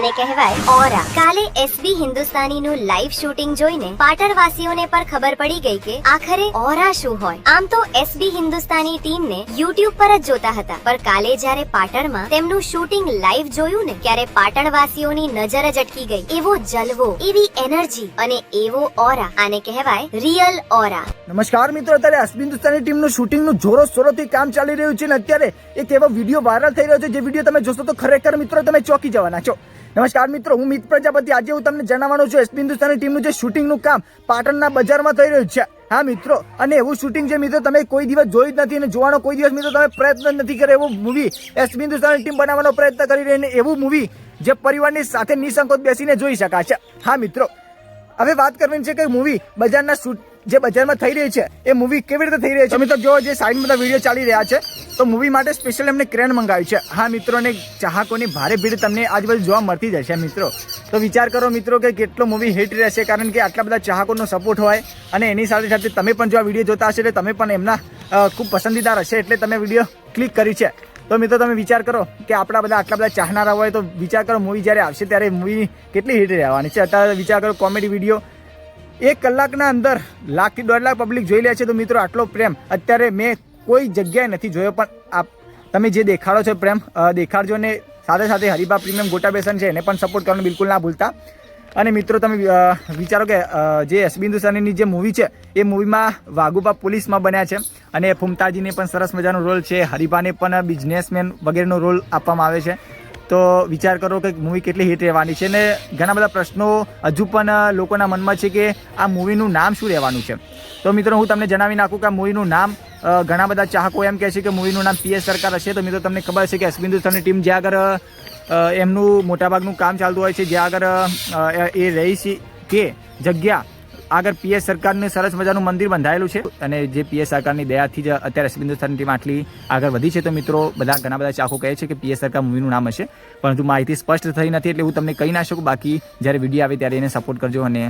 આને કહેવાય ઓરા। કાલે એસબી હિન્દુસ્તાનીનું લાઈવ શૂટિંગ જોઈને પાટણવાસીઓને પર ખબર પડી ગઈ કે આખરે ઓરા શું હોય। આમ તો એસબી હિન્દુસ્તાની ટીમને યુટ્યુબ પર જ જોતા હતા, પણ કાલે જ્યારે પાટણમાં તેમનું શૂટિંગ લાઈવ જોયું ને ત્યારે પાટણવાસીઓની નજર જ અટકી ગઈ। એવો જલવો, એવી એનર્જી અને એવો ઓરા, આને કહેવાય રિયલ ઓરા। નમસ્કાર મિત્રો, અત્યારે એસબી હિન્દુસ્તાની ટીમનું શૂટિંગનું જોરો શોરોથી કામ ચાલી રહ્યું છે ને અત્યારે એક એવો વિડીયો વાયરલ થઈ રહ્યો છે જે વિડીયો તમે જોશો તો ખરેખર મિત્રો તમે ચોંકી જવાના છો। નમસ્કાર મિત્રો, હું મિત પ્રજાપતિ। આજે હું તમને જણાવવાનો છું એસબી હિન્દુસ્તાની ટીમનું જે શૂટિંગનું કામ પાટણના બજારમાં થઈ રહ્યું છે। હા મિત્રો, અને એવું શૂટિંગ છે મિત્રો તમે કોઈ દિવસ જોયું જ નથી અને જોવાનો કોઈ દિવસ મિત્રો તમે પ્રયત્ન નથી કર્યો। એવું મૂવી એસબી હિન્દુસ્તાની ટીમ બનાવવાનો પ્રયત્ન કરી રહી છે, એવું મૂવી જે પરિવારની સાથે નિસંકોચ બેસીને જોઈ શકાય છે। હા મિત્રો, હવે વાત કરવાની છે કે મૂવી બજારના શૂટ જે બજારમાં થઈ રહી છે એ મૂવી કેવી રીતે થઈ રહી છે। મિત્રો જો જે સાઈડ બધા વિડીયો ચાલી રહ્યા છે તો મૂવી માટે સ્પેશિયલ એમને ક્રેન મંગાવ્યું છે। હા મિત્રો, અને ચાહકોની ભારે ભીડ તમને આજુબાજુ જોવા મળતી જશે મિત્રો। તો વિચાર કરો મિત્રો કે કેટલો મૂવી હિટ રહેશે, કારણ કે આટલા બધા ચાહકોનો સપોર્ટ હોય અને એની સાથે સાથે તમે પણ જો આ વિડીયો જોતા હશે એટલે તમે પણ એમના ખૂબ પસંદીદાર હશે એટલે તમે વિડીયો ક્લિક કરી છે। તો મિત્રો તમે વિચાર કરો કે આપણા બધા આટલા બધા ચાહનારા હોય તો વિચાર કરો મૂવી જ્યારે આવશે ત્યારે મૂવી કેટલી હિટ રહેવાની છે। અત્યારે વિચાર કરો કોમેડી વિડીયો 1 કલાકના અંદર 1 લાખથી 1.5 લાખ પબ્લિક જોઈ લે છે, તો મિત્રો આટલો પ્રેમ અત્યારે મેં કોઈ જગ્યાએ નથી જોયો। પણ તમે જે દેખાડો છો પ્રેમ દેખાડજો ને સાથે સાથે હરિભા પ્રીમિયમ ગોટા બેસન છે એને પણ સપોર્ટ કરવાનું બિલકુલ ના ભૂલતા। અને મિત્રો તમે વિચારો કે જે એસબી હિન્દુસ્તાનીની જે મૂવી છે એ મૂવીમાં વાઘુબા પોલીસમાં બન્યા છે અને ફુમતાજીને પણ સરસ મજાનો રોલ છે, હરિભાને પણ બિઝનેસમેન વગેરેનો રોલ આપવામાં આવે છે। તો વિચાર કરો કે મૂવી કેટલી હિટ રહેવાની છે ને ઘણા બધા પ્રશ્નો હજુ પણ લોકોના મનમાં છે કે આ મૂવીનું નામ શું રહેવાનું છે। તો મિત્રો હું તમને જણાવી નાખું કે આ મૂવીનું નામ ઘણા બધા ચાહકો એમ કહે છે કે મૂવીનું નામ પીએસ સરકાર હશે। તો મિત્રો તમને ખબર છે કે એસબી હિન્દુસ્તાની ટીમ જ્યાં આગળ એમનું મોટાભાગનું કામ ચાલતું હોય છે, જ્યાં આગળ એ રહી છે કે જગ્યા આગળ પીએસ સરકારનું સરસ મજાનું મંદિર બંધાયેલું છે અને જે પીએસ સરકારની દયાથી જ અત્યારે એસબી હિન્દુસ્તાની ટીમ આટલી આગળ વધી છે। તો મિત્રો ઘણા બધા ચાહકો કહે છે કે પીએસ સરકાર મૂવીનું નામ હશે, પરંતુ માહિતી સ્પષ્ટ થઈ નથી એટલે હું તમને કહી ના શકું। બાકી જ્યારે વિડીયો આવે ત્યારે એને સપોર્ટ કરજો અને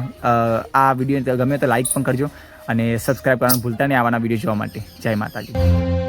આ વિડીયો ગમે તો લાઇક પણ કરજો અને સબસ્ક્રાઈબ કરવાનું ભૂલતા નહીં આવવાના વિડીયો જોવા માટે। જય માતાજી।